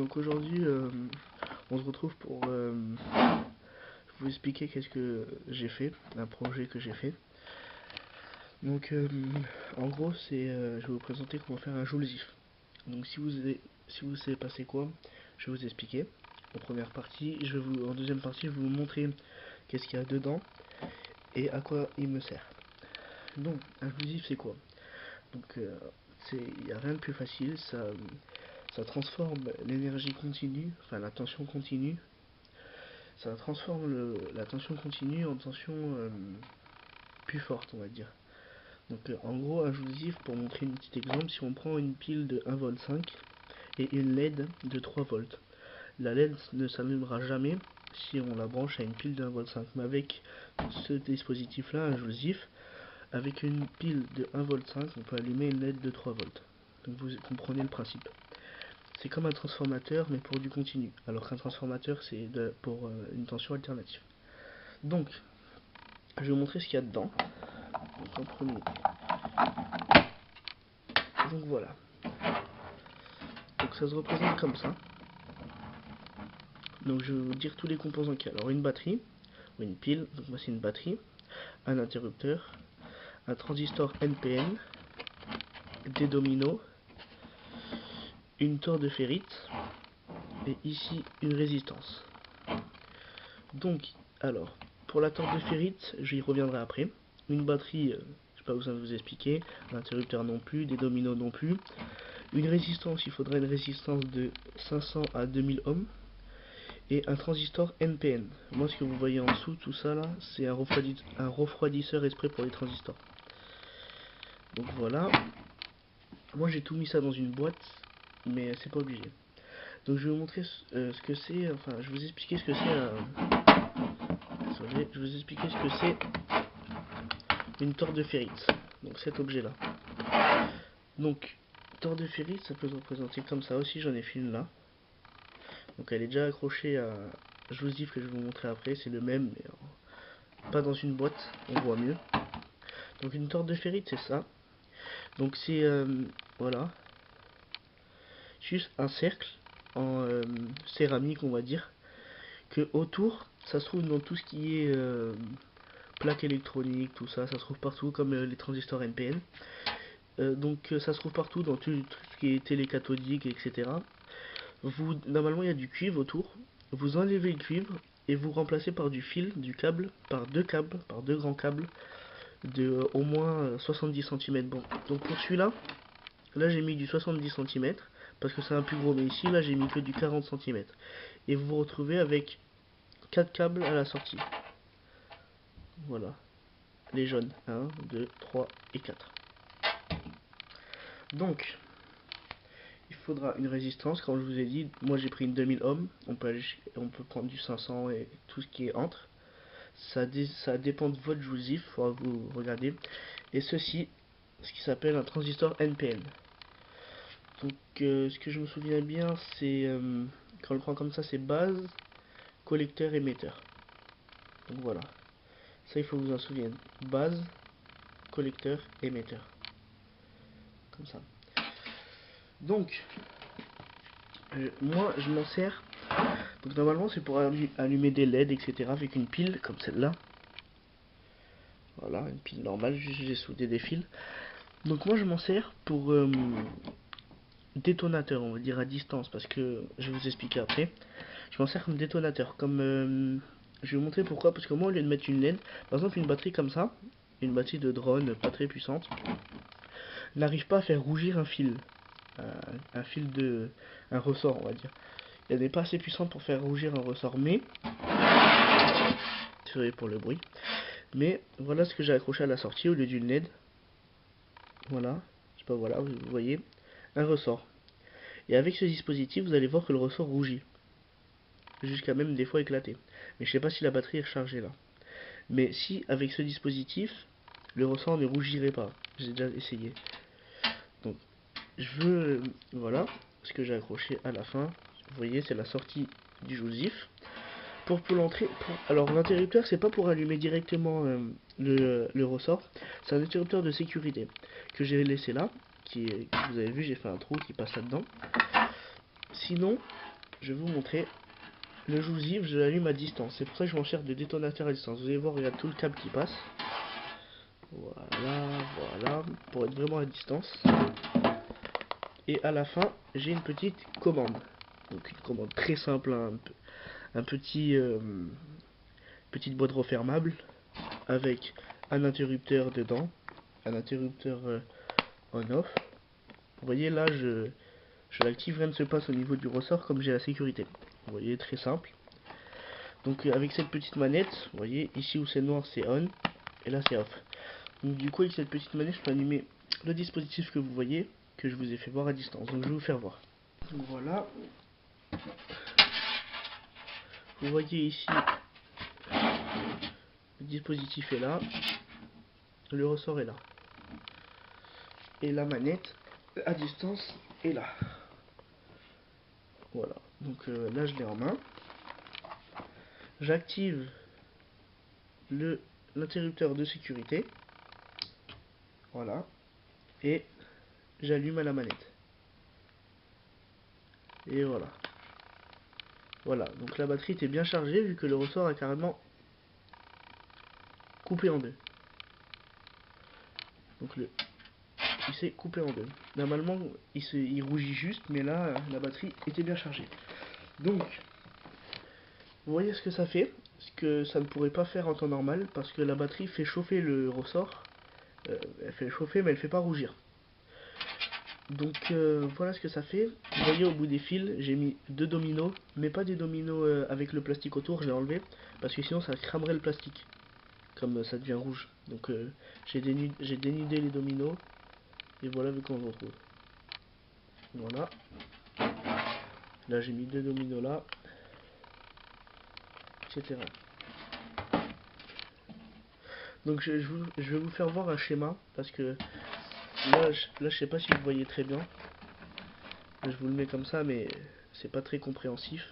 Donc aujourd'hui, on se retrouve pour vous expliquer qu'est-ce que j'ai fait, un projet que j'ai fait. Donc en gros, je vais vous présenter comment faire un Joulesif. Donc si vous savez pas c'est quoi, je vais vous expliquer. En première partie, en deuxième partie, je vais vous montrer qu'est-ce qu'il y a dedans et à quoi il me sert. Donc un Joulesif c'est quoi? Donc il n'y a rien de plus facile, ça transforme l'énergie continue, enfin la tension continue, ça transforme la tension continue en tension plus forte, on va dire. Donc en gros, un Joulesif, pour montrer un petit exemple, si on prend une pile de 1,5 V et une LED de 3 volts, la LED ne s'allumera jamais si on la branche à une pile de 1,5 V. Mais avec ce dispositif là, un Joulesif, avec une pile de 1,5 V, on peut allumer une LED de 3 volts. Donc vous comprenez le principe. C'est comme un transformateur mais pour du continu, alors qu'un transformateur c'est pour une tension alternative. Donc, je vais vous montrer ce qu'il y a dedans. Donc en premier. Donc voilà. Donc ça se représente comme ça. Donc je vais vous dire tous les composants qu'il y a. Alors une batterie, ou une pile, donc moi c'est une batterie, un interrupteur, un transistor NPN, des dominos, une tore de ferrite, et ici une résistance. Donc, alors, pour la tore de ferrite, j'y reviendrai après. Une batterie, je n'ai pas besoin de vous expliquer, l'interrupteur non plus, des dominos non plus. Une résistance, il faudrait une résistance de 500 à 2000 ohms. Et un transistor NPN. Moi, ce que vous voyez en dessous, tout ça là, c'est un refroidisseur exprès pour les transistors. Donc voilà. Moi, j'ai tout mis ça dans une boîte, mais c'est pas obligé. Donc je vais vous montrer ce que c'est, enfin, je vais vous expliquer ce que c'est. Désolé, je vais vous expliquer ce que c'est une tore de ferrite. Donc cet objet-là. Donc, tore de ferrite, ça peut se représenter comme ça aussi, j'en ai fait une là. Donc elle est déjà accrochée à Joulesif que je vais vous montrer après, c'est le même, mais pas dans une boîte, on voit mieux. Donc une tore de ferrite, c'est ça. Donc c'est, voilà, juste un cercle en céramique, on va dire, que autour, ça se trouve dans tout ce qui est plaques électroniques, tout ça, ça se trouve partout, comme les transistors NPN. Donc ça se trouve partout dans tout ce qui est télécathodique, etc. Normalement il y a du cuivre autour, vous enlevez le cuivre et vous remplacez par du fil, du câble, par deux grands câbles de au moins 70 cm. Bon, donc pour celui-là, là j'ai mis du 70 cm parce que c'est un plus gros, mais ici là j'ai mis que du 40 cm. Et vous vous retrouvez avec 4 câbles à la sortie. Voilà, les jaunes, 1, 2, 3 et 4. Donc, il faudra une résistance, comme je vous ai dit, moi j'ai pris une 2000 ohms, on peut prendre du 500 et tout ce qui est entre. Ça dépend de votre Joulesif, il faudra vous regarder. Et ceci, ce qui s'appelle un transistor NPN. Donc ce que je me souviens bien, c'est quand on le prend comme ça, c'est base, collecteur, émetteur. Donc voilà, ça il faut vous en souvenir. Base, collecteur, émetteur. Comme ça. Donc moi je m'en sers. Donc normalement c'est pour allumer des LED, etc. avec une pile comme celle-là. Voilà, une pile normale, j'ai soudé des fils. Donc moi je m'en sers pour détonateur, on va dire à distance, parce que je vais vous expliquer après. Je m'en sers comme détonateur, comme je vais vous montrer pourquoi, parce que moi au lieu de mettre une LED, par exemple une batterie comme ça, une batterie de drone pas très puissante, n'arrive pas à faire rougir un fil, un fil de, un ressort on va dire. Elle n'est pas assez puissante pour faire rougir un ressort, mais désolé pour le bruit, mais voilà ce que j'ai accroché à la sortie au lieu d'une LED. Voilà, je sais pas, voilà, vous voyez, un ressort. Et avec ce dispositif, vous allez voir que le ressort rougit. Jusqu'à même des fois éclater. Mais je sais pas si la batterie est rechargée là. Mais si avec ce dispositif, le ressort ne rougirait pas. J'ai déjà essayé. Donc, je veux... Voilà ce que j'ai accroché à la fin. Vous voyez, c'est la sortie du Joulesif. Pour l'entrée... Alors, l'interrupteur, c'est pas pour allumer directement le ressort. C'est un interrupteur de sécurité que j'ai laissé là. Vous avez vu, j'ai fait un trou qui passe là-dedans. Sinon, je vais vous montrer. Le joujif, je l'allume à distance. C'est pour ça que je m'en sers de détonateur à distance. Vous allez voir, regarde tout le câble qui passe. Voilà, pour être vraiment à distance. Et à la fin, j'ai une petite commande. Donc une commande très simple, hein, un petit petite boîte refermable avec un interrupteur dedans, un interrupteur on-off. Vous voyez là, je l'active, rien ne se passe au niveau du ressort comme j'ai la sécurité. Vous voyez, très simple. Donc avec cette petite manette, vous voyez, ici où c'est noir c'est on, et là c'est off. Donc du coup avec cette petite manette je peux allumer le dispositif que vous voyez, que je vous ai fait voir à distance. Donc je vais vous faire voir. Donc voilà. Vous voyez ici, le dispositif est là, le ressort est là. Et la manette à distance est là. Voilà, donc là je l'ai en main. J'active l'interrupteur de sécurité. Voilà. Et j'allume à la manette. Et voilà. Voilà, donc la batterie était bien chargée vu que le ressort a carrément coupé en deux. Donc il s'est coupé en deux. Normalement il rougit juste, mais là la batterie était bien chargée. Donc vous voyez ce que ça fait, ce que ça ne pourrait pas faire en temps normal, parce que la batterie fait chauffer le ressort. Elle fait chauffer mais elle fait pas rougir. Donc voilà ce que ça fait. Vous voyez au bout des fils, j'ai mis 2 dominos, mais pas des dominos avec le plastique autour, je l'ai enlevé, parce que sinon ça cramerait le plastique, comme ça devient rouge. Donc j'ai dénudé les dominos, et voilà vu qu'on se retrouve. Voilà. Là j'ai mis 2 dominos là, etc. Donc je vais vous faire voir un schéma, parce que là je sais pas si vous voyez très bien. Je vous le mets comme ça, mais c'est pas très compréhensif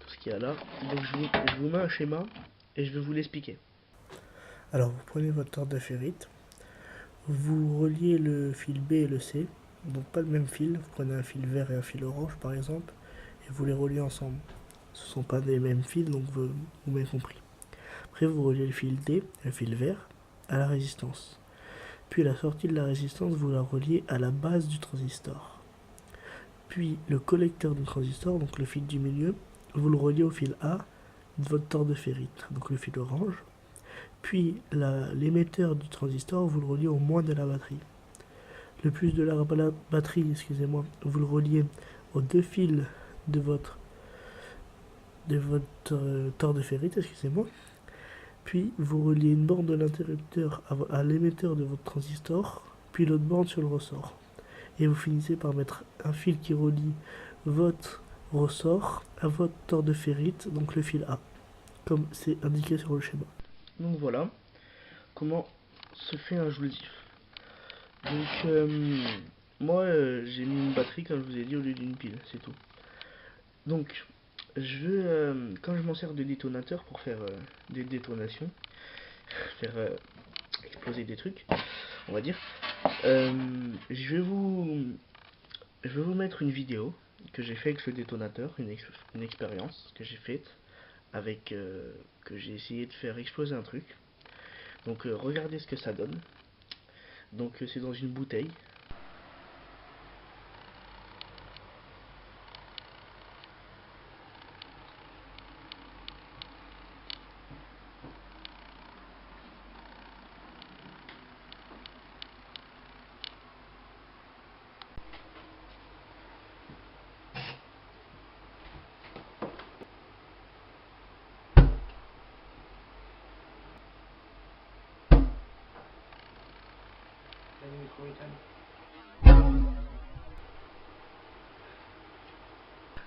tout ce qu'il y a là. Donc je vous mets un schéma et je vais vous l'expliquer. Alors vous prenez votre corde de ferrite, vous reliez le fil B et le C, donc pas le même fil, vous prenez un fil vert et un fil orange par exemple, et vous les reliez ensemble. Ce ne sont pas des mêmes fils, donc vous m'avez compris. Après vous reliez le fil D, le fil vert, à la résistance. Puis la sortie de la résistance, vous la reliez à la base du transistor. Puis le collecteur du transistor, donc le fil du milieu, vous le reliez au fil A de votre corde de ferrite, donc le fil orange. Puis l'émetteur du transistor, vous le reliez au moins de la batterie. Le plus de la batterie, excusez-moi, vous le reliez aux deux fils de votre corde de ferrite, excusez-moi. Puis vous reliez une borne de l'interrupteur à l'émetteur de votre transistor, puis l'autre borne sur le ressort. Et vous finissez par mettre un fil qui relie votre ressort à votre corde de ferrite, donc le fil A, comme c'est indiqué sur le schéma. Donc voilà comment se fait un joujif. Donc moi j'ai mis une batterie comme je vous ai dit au lieu d'une pile, c'est tout. Donc quand je m'en sers de détonateur pour faire des détonations, faire exploser des trucs, on va dire, je vais vous mettre une vidéo que j'ai fait avec le détonateur, une expérience que j'ai faite avec que j'ai essayé de faire exploser un truc. Donc regardez ce que ça donne. Donc c'est dans une bouteille.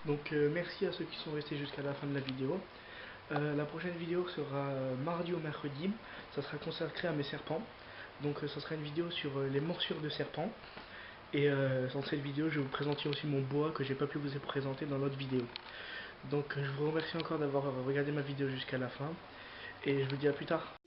Donc merci à ceux qui sont restés jusqu'à la fin de la vidéo. La prochaine vidéo sera mardi ou mercredi. Ça sera consacré à mes serpents. Donc ça sera une vidéo sur les morsures de serpents. Et dans cette vidéo, je vais vous présenter aussi mon boa que j'ai pas pu vous présenter dans l'autre vidéo. Donc je vous remercie encore d'avoir regardé ma vidéo jusqu'à la fin. Et je vous dis à plus tard.